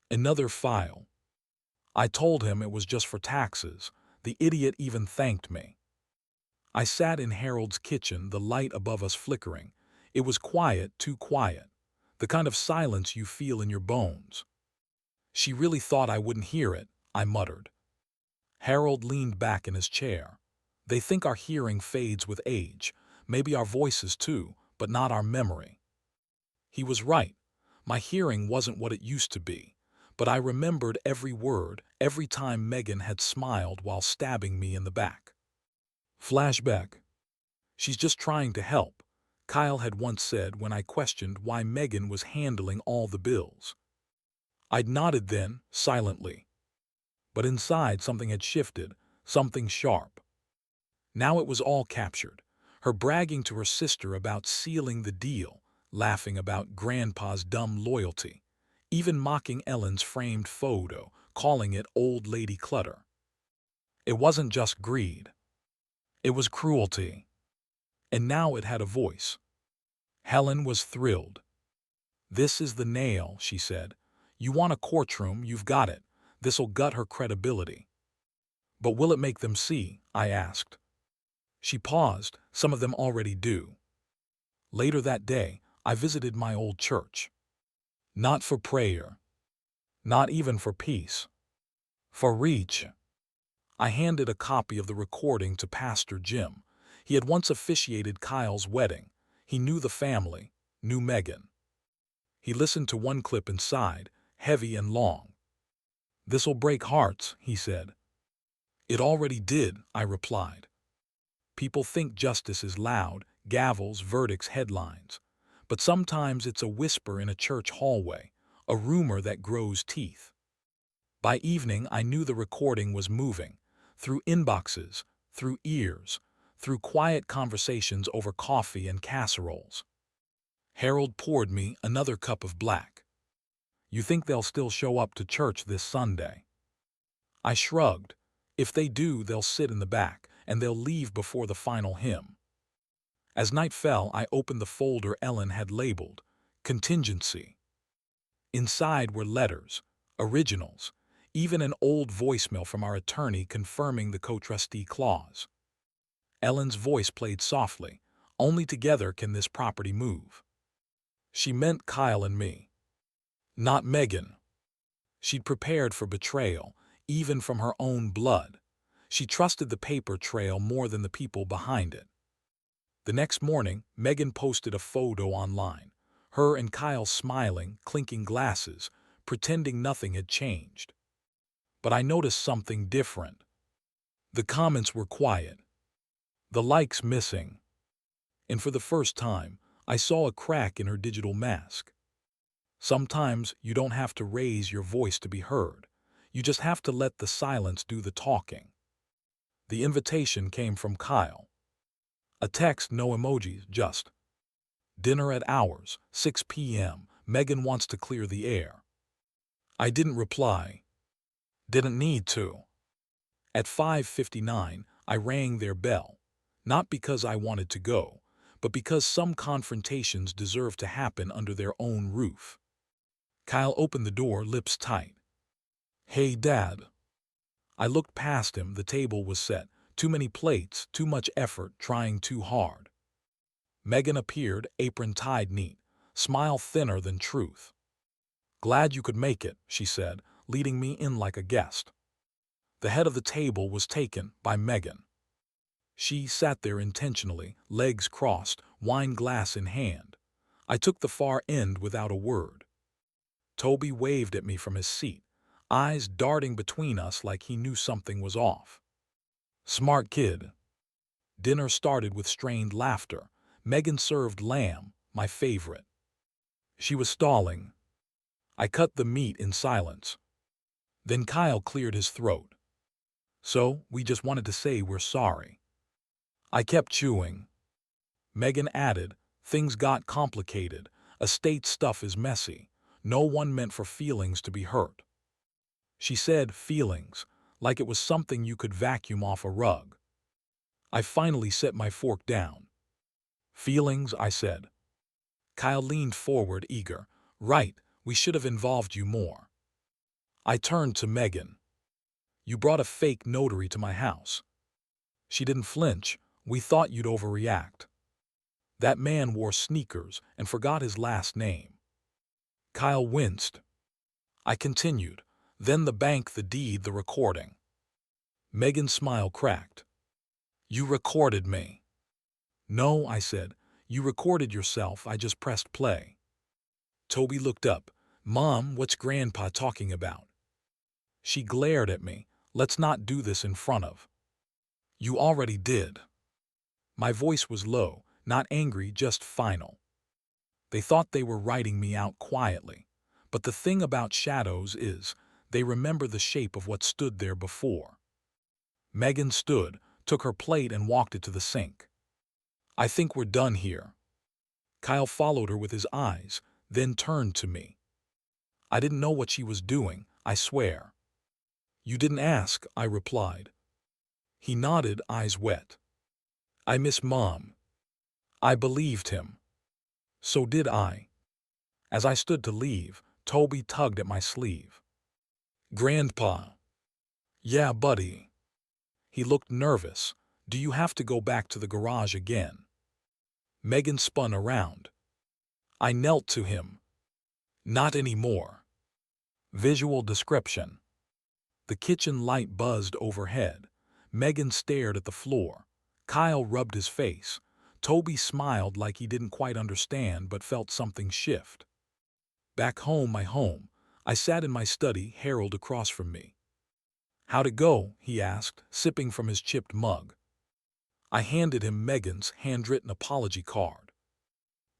Another file. I told him it was just for taxes. The idiot even thanked me. I sat in Harold's kitchen, the light above us flickering. It was quiet, too quiet. The kind of silence you feel in your bones. "She really thought I wouldn't hear it," I muttered. Harold leaned back in his chair. "They think our hearing fades with age. Maybe our voices too, but not our memory." He was right. My hearing wasn't what it used to be. But I remembered every word, every time Megan had smiled while stabbing me in the back. Flashback. "She's just trying to help," Kyle had once said when I questioned why Megan was handling all the bills. I'd nodded then, silently. But inside something had shifted, something sharp. Now it was all captured. Her bragging to her sister about sealing the deal, laughing about Grandpa's dumb loyalty, even mocking Ellen's framed photo, calling it old lady clutter. It wasn't just greed. It was cruelty. And now it had a voice. Helen was thrilled. "This is the nail," she said. "You want a courtroom, you've got it. This'll gut her credibility." "But will it make them see?" I asked. She paused. "Some of them already do." Later that day, I visited my old church. Not for prayer. Not even for peace. For reach. I handed a copy of the recording to Pastor Jim. He had once officiated Kyle's wedding. He knew the family, knew Megan. He listened to one clip and sighed, heavy and long. "This'll break hearts," he said. "It already did," I replied. "People think justice is loud, gavels, verdicts, headlines. But sometimes it's a whisper in a church hallway, a rumor that grows teeth." By evening, I knew the recording was moving, through inboxes, through ears, through quiet conversations over coffee and casseroles. Harold poured me another cup of black. "You think they'll still show up to church this Sunday?" I shrugged. "If they do, they'll sit in the back, and they'll leave before the final hymn." As night fell, I opened the folder Ellen had labeled Contingency. Inside were letters, originals, even an old voicemail from our attorney confirming the co-trustee clause. Ellen's voice played softly. "Only together can this property move." She meant Kyle and me, not Megan. She'd prepared for betrayal, even from her own blood. She trusted the paper trail more than the people behind it. The next morning, Megan posted a photo online. Her and Kyle smiling, clinking glasses, pretending nothing had changed. But I noticed something different. The comments were quiet. The likes missing. And for the first time, I saw a crack in her digital mask. Sometimes you don't have to raise your voice to be heard. You just have to let the silence do the talking. The invitation came from Kyle. A text, no emojis, just "Dinner at ours, 6 p.m. Megan wants to clear the air." I didn't reply. Didn't need to. At 5:59, I rang their bell. Not because I wanted to go, but because some confrontations deserve to happen under their own roof. Kyle opened the door, lips tight. "Hey, Dad." I looked past him. The table was set. Too many plates, too much effort, trying too hard. Megan appeared, apron tied neat, smile thinner than truth. "Glad you could make it," she said, leading me in like a guest. The head of the table was taken by Megan. She sat there intentionally, legs crossed, wine glass in hand. I took the far end without a word. Toby waved at me from his seat, eyes darting between us like he knew something was off. Smart kid. Dinner started with strained laughter. Megan served lamb, my favorite. She was stalling. I cut the meat in silence. Then Kyle cleared his throat. "So, we just wanted to say we're sorry." I kept chewing. Megan added, "Things got complicated. Estate stuff is messy. No one meant for feelings to be hurt." She said feelings, like it was something you could vacuum off a rug. I finally set my fork down. "Feelings," I said. Kyle leaned forward, eager. "Right, we should have involved you more." I turned to Megan. "You brought a fake notary to my house." She didn't flinch. "We thought you'd overreact." "That man wore sneakers and forgot his last name." Kyle winced. I continued. "Then the bank, the deed, the recording." Megan's smile cracked. "You recorded me." "No," I said. "You recorded yourself, I just pressed play." Toby looked up. "Mom, what's Grandpa talking about?" She glared at me. "Let's not do this in front of." "You already did." My voice was low, not angry, just final. They thought they were writing me out quietly. But the thing about shadows is, they remember the shape of what stood there before. Megan stood, took her plate and walked it to the sink. "I think we're done here." Kyle followed her with his eyes, then turned to me. I didn't know what she was doing, I swear. "You didn't ask," I replied. He nodded, eyes wet. "I miss Mom." I believed him. So did I. As I stood to leave, Toby tugged at my sleeve. Grandpa. Yeah, buddy. He looked nervous. Do you have to go back to the garage again? Megan spun around. I knelt to him. Not anymore. Visual description. The kitchen light buzzed overhead. Megan stared at the floor. Kyle rubbed his face. Toby smiled like he didn't quite understand but felt something shift. Back home, my home, I sat in my study, Harold across from me. How'd it go? He asked, sipping from his chipped mug. I handed him Megan's handwritten apology card.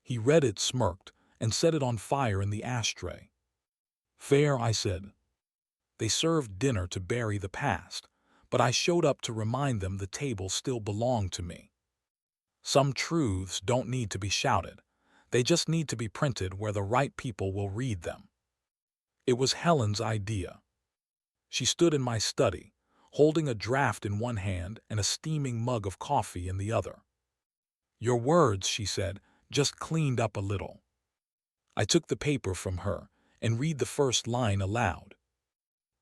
He read it, smirked, and set it on fire in the ashtray. Fair, I said. They served dinner to bury the past, but I showed up to remind them the table still belonged to me. Some truths don't need to be shouted. They just need to be printed where the right people will read them. It was Helen's idea. She stood in my study, holding a draft in one hand and a steaming mug of coffee in the other. Your words, she said, just cleaned up a little. I took the paper from her and read the first line aloud.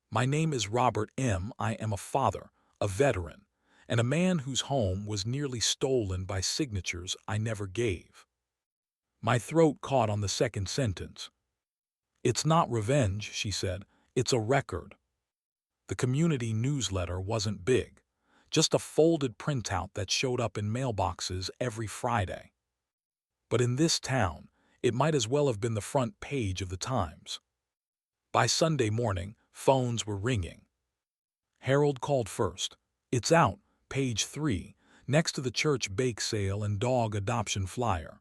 My name is Robert M. I am a father, a veteran, and a man whose home was nearly stolen by signatures I never gave. My throat caught on the second sentence. It's not revenge, she said, it's a record. The community newsletter wasn't big, just a folded printout that showed up in mailboxes every Friday. But in this town, it might as well have been the front page of the Times. By Sunday morning, phones were ringing. Harold called first. It's out, page 3, next to the church bake sale and dog adoption flyer.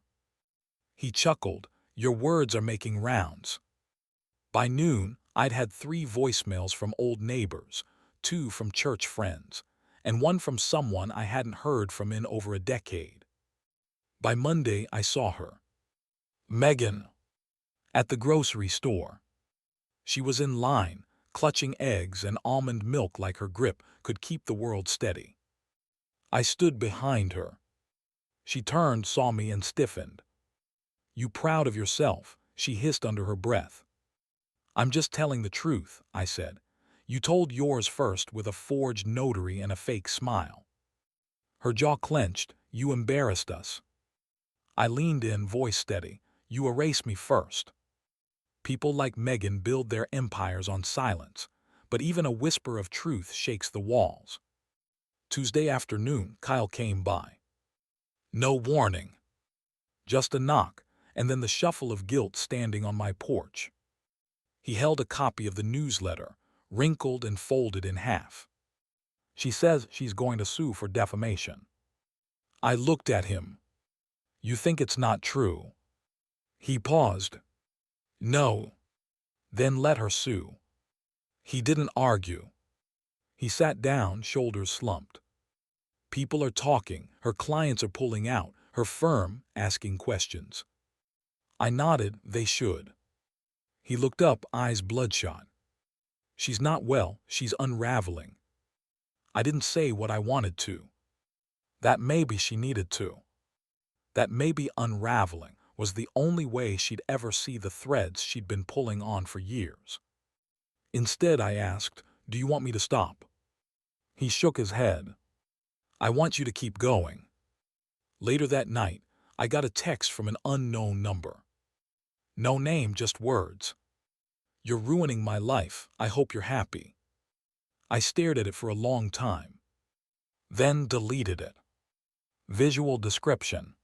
He chuckled, your words are making rounds. By noon, I'd had 3 voicemails from old neighbors, 2 from church friends, and 1 from someone I hadn't heard from in over a decade. By Monday, I saw her. Megan. At the grocery store. She was in line, clutching eggs and almond milk like her grip could keep the world steady. I stood behind her. She turned, saw me, and stiffened. You proud of yourself? She hissed under her breath. I'm just telling the truth, I said. You told yours first with a forged notary and a fake smile. Her jaw clenched. You embarrassed us. I leaned in, voice steady. You erased me first. People like Megan build their empires on silence, but even a whisper of truth shakes the walls. Tuesday afternoon, Kyle came by. No warning. Just a knock, and then the shuffle of guilt standing on my porch. He held a copy of the newsletter, wrinkled and folded in half. She says she's going to sue for defamation. I looked at him. You think it's not true? He paused. No. Then let her sue. He didn't argue. He sat down, shoulders slumped. People are talking, her clients are pulling out, her firm asking questions. I nodded, they should. He looked up, eyes bloodshot. She's not well, she's unraveling. I didn't say what I wanted to. That maybe she needed to. That maybe unraveling was the only way she'd ever see the threads she'd been pulling on for years. Instead, I asked, do you want me to stop? He shook his head. I want you to keep going. Later that night, I got a text from an unknown number. No name, just words. You're ruining my life, I hope you're happy. I stared at it for a long time. Then deleted it. Visual description.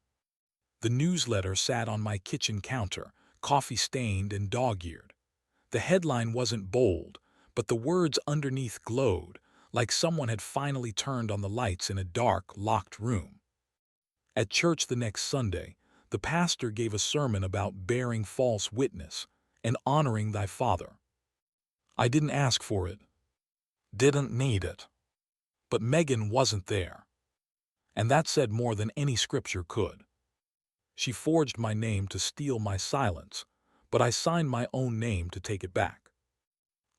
The newsletter sat on my kitchen counter, coffee-stained and dog-eared. The headline wasn't bold, but the words underneath glowed, like someone had finally turned on the lights in a dark, locked room. At church the next Sunday, the pastor gave a sermon about bearing false witness and honoring thy father. I didn't ask for it. Didn't need it. But Megan wasn't there. And that said more than any scripture could. She forged my name to steal my silence, but I signed my own name to take it back.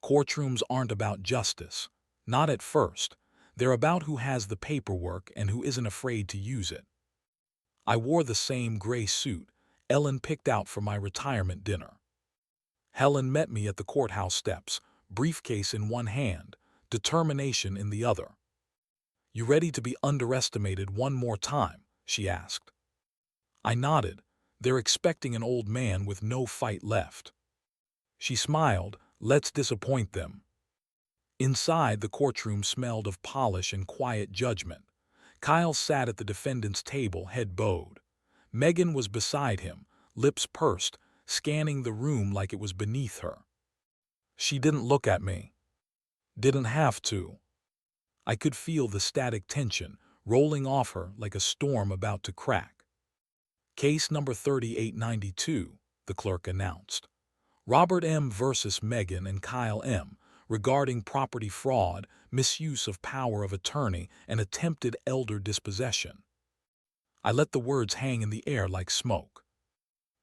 Courtrooms aren't about justice. Not at first. They're about who has the paperwork and who isn't afraid to use it. I wore the same gray suit, Ellen picked out for my retirement dinner. Helen met me at the courthouse steps, briefcase in one hand, determination in the other. "You ready to be underestimated one more time?" she asked. I nodded. They're expecting an old man with no fight left. She smiled. "Let's disappoint them." Inside, the courtroom smelled of polish and quiet judgment. Kyle sat at the defendant's table, head bowed. Megan was beside him, lips pursed, scanning the room like it was beneath her. She didn't look at me. Didn't have to. I could feel the static tension rolling off her like a storm about to crack. "Case number 3892, the clerk announced. "Robert M. versus Megan and Kyle M. regarding property fraud, misuse of power of attorney, and attempted elder dispossession." I let the words hang in the air like smoke.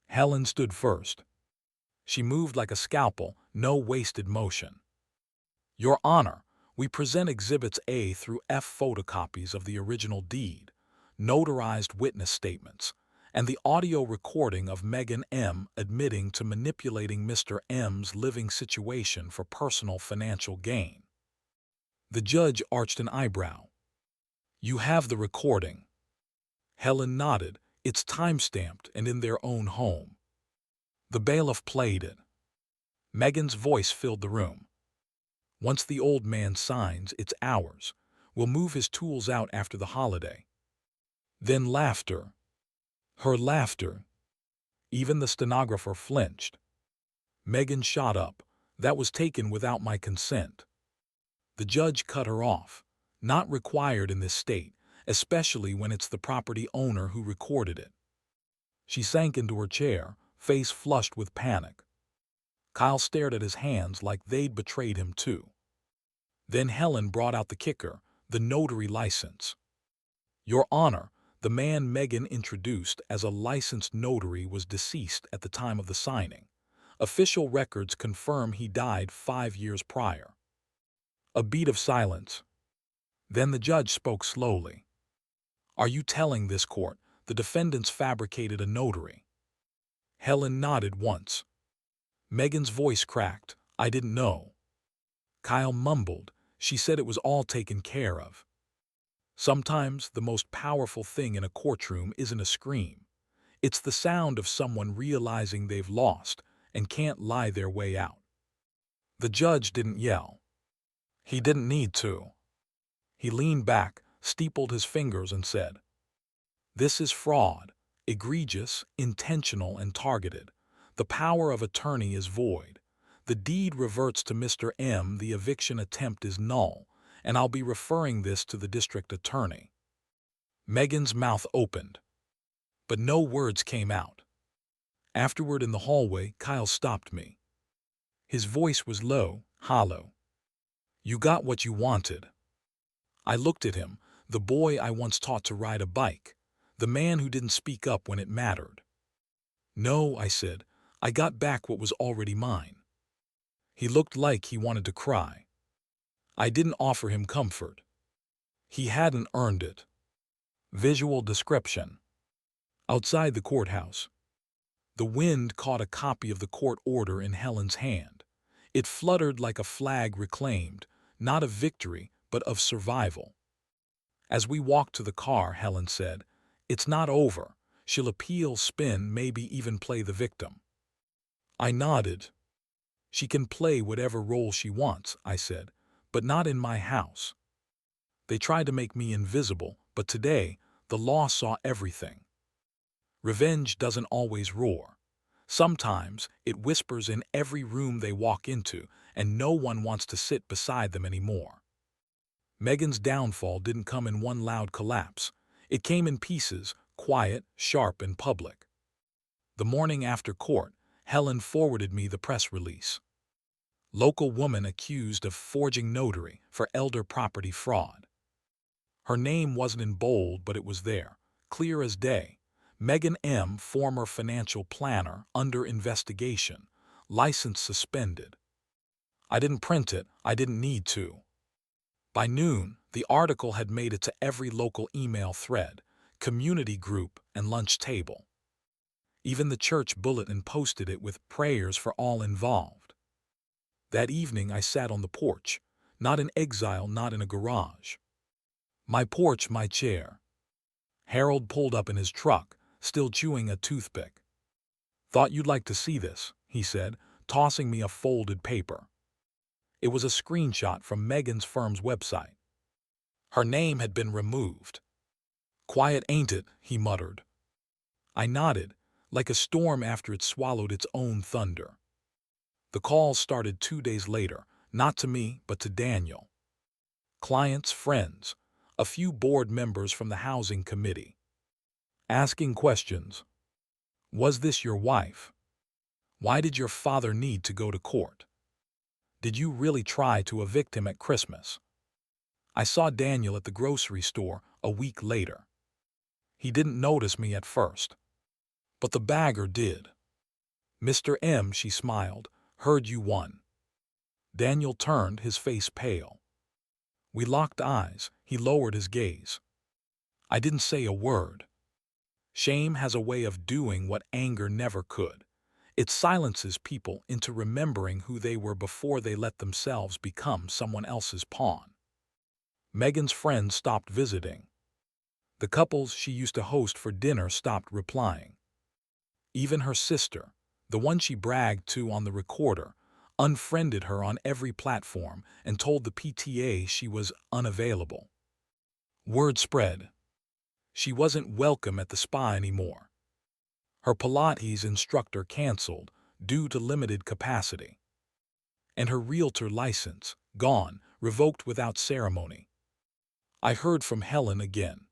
Helen stood first. She moved like a scalpel, no wasted motion. "Your Honor, we present Exhibits A through F photocopies of the original deed, notarized witness statements, and the audio recording of Megan M. admitting to manipulating Mr. M.'s living situation for personal financial gain." The judge arched an eyebrow. "You have the recording?" Helen nodded. "It's time-stamped and in their own home." The bailiff played it. Megan's voice filled the room. "Once the old man signs, it's ours. We'll move his tools out after the holiday." Then laughter. Her laughter. Even the stenographer flinched. Megan shot up. "That was taken without my consent." The judge cut her off. "Not required in this state, especially when it's the property owner who recorded it." She sank into her chair, face flushed with panic. Kyle stared at his hands like they'd betrayed him too. Then Helen brought out the kicker, the notary license. "Your Honor, the man Megan introduced as a licensed notary was deceased at the time of the signing. Official records confirm he died 5 years prior." A beat of silence. Then the judge spoke slowly. "Are you telling this court the defendants fabricated a notary?" Helen nodded once. Megan's voice cracked. "I didn't know." Kyle mumbled. "She said it was all taken care of." Sometimes the most powerful thing in a courtroom isn't a scream. It's the sound of someone realizing they've lost and can't lie their way out. The judge didn't yell. He didn't need to. He leaned back, steepled his fingers, and said, "This is fraud, egregious, intentional, and targeted. The power of attorney is void. The deed reverts to Mr. M. The eviction attempt is null, and I'll be referring this to the district attorney." Megan's mouth opened, but no words came out. Afterward in the hallway, Kyle stopped me. His voice was low, hollow. "You got what you wanted." I looked at him, the boy I once taught to ride a bike, the man who didn't speak up when it mattered. "No," I said, "I got back what was already mine." He looked like he wanted to cry. I didn't offer him comfort. He hadn't earned it. Visual description. Outside the courthouse. The wind caught a copy of the court order in Helen's hand. It fluttered like a flag reclaimed, not of victory, but of survival. As we walked to the car, Helen said, "It's not over. She'll appeal, spin, maybe even play the victim." I nodded. "She can play whatever role she wants," I said, "but not in my house. They tried to make me invisible, but today, the law saw everything. Revenge doesn't always roar. Sometimes it whispers in every room they walk into, and no one wants to sit beside them anymore." Megan's downfall didn't come in one loud collapse. It came in pieces, quiet, sharp, and public. The morning after court, Helen forwarded me the press release. "Local woman accused of forging notary for elder property fraud." Her name wasn't in bold, but it was there, clear as day. Megan M., former financial planner, under investigation, license suspended. I didn't print it, I didn't need to. By noon, the article had made it to every local email thread, community group, and lunch table. Even the church bulletin posted it with prayers for all involved. That evening I sat on the porch, not in exile, not in a garage. My porch, my chair. Harold pulled up in his truck, still chewing a toothpick. "Thought you'd like to see this," he said, tossing me a folded paper. It was a screenshot from Megan's firm's website. Her name had been removed. "Quiet, ain't it?" he muttered. I nodded, like a storm after it swallowed its own thunder. The calls started 2 days later, not to me, but to Daniel. Clients, friends, a few board members from the housing committee. Asking questions. Was this your wife? Why did your father need to go to court? Did you really try to evict him at Christmas? I saw Daniel at the grocery store a week later. He didn't notice me at first, but the bagger did. "Mr. M," she smiled, "heard you won." Daniel turned, his face pale. We locked eyes. He lowered his gaze. I didn't say a word. Shame has a way of doing what anger never could. It silences people into remembering who they were before they let themselves become someone else's pawn. Megan's friends stopped visiting. The couples she used to host for dinner stopped replying. Even her sister, the one she bragged to on the recorder, unfriended her on every platform and told the PTA she was unavailable. Word spread. She wasn't welcome at the spa anymore. Her Pilates instructor canceled due to limited capacity. And her realtor license, gone, revoked without ceremony. I heard from Helen again.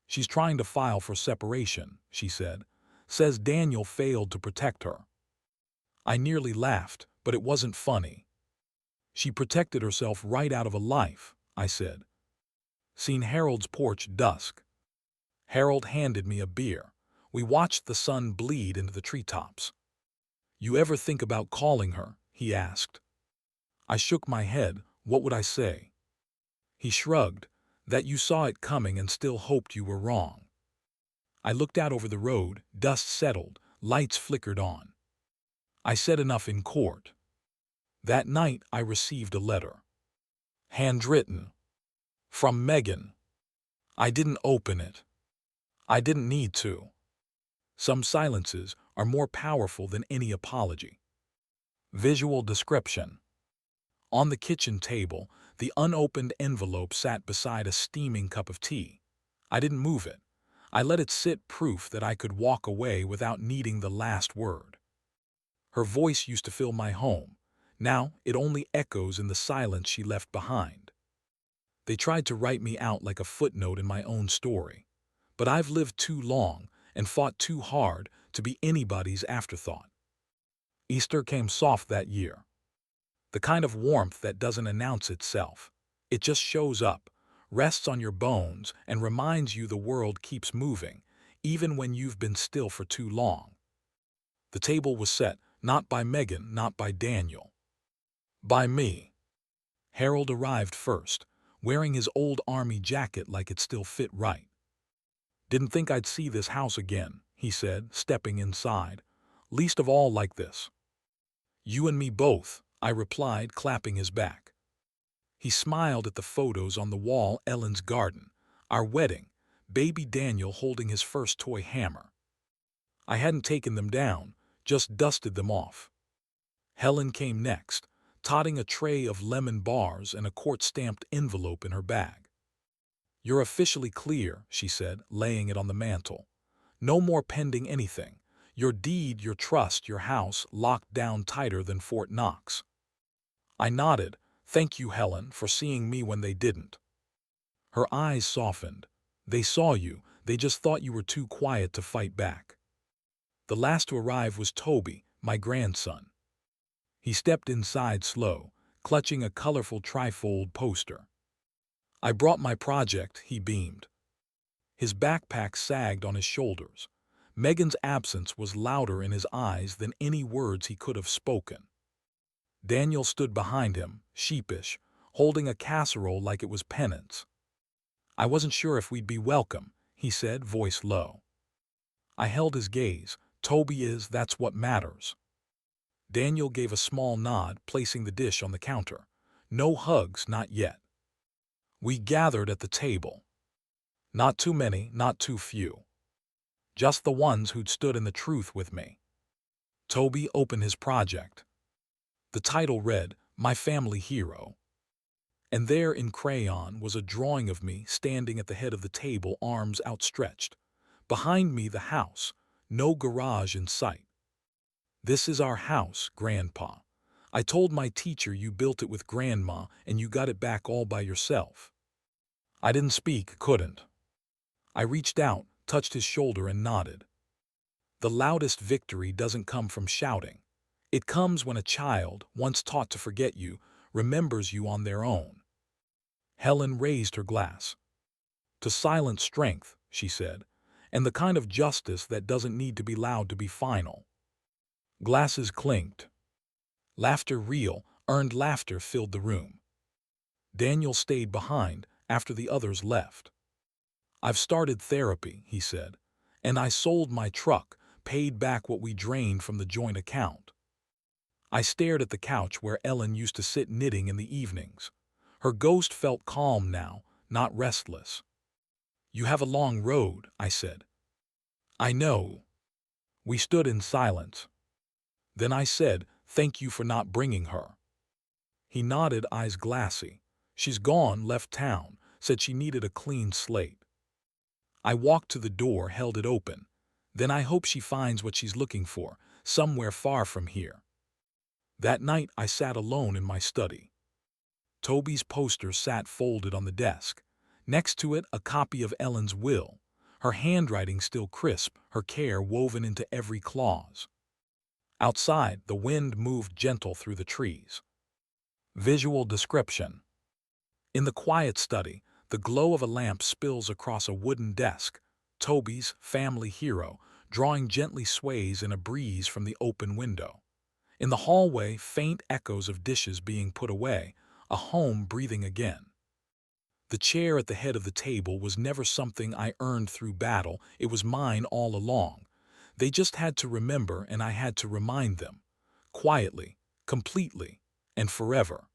"She's trying to file for separation," she said. "Says Daniel failed to protect her." I nearly laughed, but it wasn't funny. "She protected herself right out of a life," I said. "Seen Harold's porch dusk." Harold handed me a beer. We watched the sun bleed into the treetops. "You ever think about calling her?" he asked. I shook my head. What would I say? He shrugged. "That you saw it coming and still hoped you were wrong." I looked out over the road. Dust settled. Lights flickered on. I said enough in court. That night I received a letter. Handwritten. From Megan. I didn't open it. I didn't need to. Some silences are more powerful than any apology. Visual description. On the kitchen table, the unopened envelope sat beside a steaming cup of tea. I didn't move it. I let it sit, proof that I could walk away without needing the last word. Her voice used to fill my home. Now it only echoes in the silence she left behind. They tried to write me out like a footnote in my own story. But I've lived too long and fought too hard to be anybody's afterthought. Easter came soft that year. The kind of warmth that doesn't announce itself. It just shows up, rests on your bones, and reminds you the world keeps moving, even when you've been still for too long. The table was set, not by Megan, not by Daniel. By me. Harold arrived first, wearing his old army jacket like it still fit right. "Didn't think I'd see this house again," he said, stepping inside. "Least of all like this." "You and me both," I replied, clapping his back. He smiled at the photos on the wall. Ellen's garden, our wedding, baby Daniel holding his first toy hammer. I hadn't taken them down, just dusted them off. Helen came next, totting a tray of lemon bars and a court-stamped envelope in her bag. "You're officially clear," she said, laying it on the mantel. "No more pending anything. Your deed, your trust, your house locked down tighter than Fort Knox." I nodded. "Thank you, Helen, for seeing me when they didn't." Her eyes softened. "They saw you. They just thought you were too quiet to fight back." The last to arrive was Toby, my grandson. He stepped inside slow, clutching a colorful trifold poster. "I brought my project," he beamed. His backpack sagged on his shoulders. Megan's absence was louder in his eyes than any words he could have spoken. Daniel stood behind him, sheepish, holding a casserole like it was penance. "I wasn't sure if we'd be welcome," he said, voice low. I held his gaze. Toby is, that's what matters. Daniel gave a small nod, placing the dish on the counter. No hugs, not yet. We gathered at the table. Not too many, not too few. Just the ones who'd stood in the truth with me. Toby opened his project. The title read, My Family Hero. And there in crayon was a drawing of me standing at the head of the table, arms outstretched. Behind me, the house, no garage in sight. This is our house, Grandpa. I told my teacher you built it with Grandma and you got it back all by yourself. I didn't speak, couldn't. I reached out, touched his shoulder and nodded. The loudest victory doesn't come from shouting. It comes when a child, once taught to forget you, remembers you on their own. Helen raised her glass. To silent strength, she said, and the kind of justice that doesn't need to be loud to be final. Glasses clinked. Laughter, real, earned laughter, filled the room. Daniel stayed behind after the others left. I've started therapy, he said, and I sold my truck, paid back what we drained from the joint account. I stared at the couch where Ellen used to sit knitting in the evenings. Her ghost felt calm now, not restless. You have a long road, I said. I know. We stood in silence. Then I said, thank you for not bringing her. He nodded, eyes glassy. She's gone, left town, said she needed a clean slate. I walked to the door, held it open. Then I hope she finds what she's looking for, somewhere far from here. That night I sat alone in my study. Toby's poster sat folded on the desk. Next to it, a copy of Ellen's will, her handwriting still crisp, her care woven into every clause. Outside, the wind moved gentle through the trees. Visual description. In the quiet study, the glow of a lamp spills across a wooden desk. Toby's family hero, drawing gently, sways in a breeze from the open window. In the hallway, faint echoes of dishes being put away, a home breathing again. The chair at the head of the table was never something I earned through battle, it was mine all along. They just had to remember, and I had to remind them. Quietly, completely, and forever.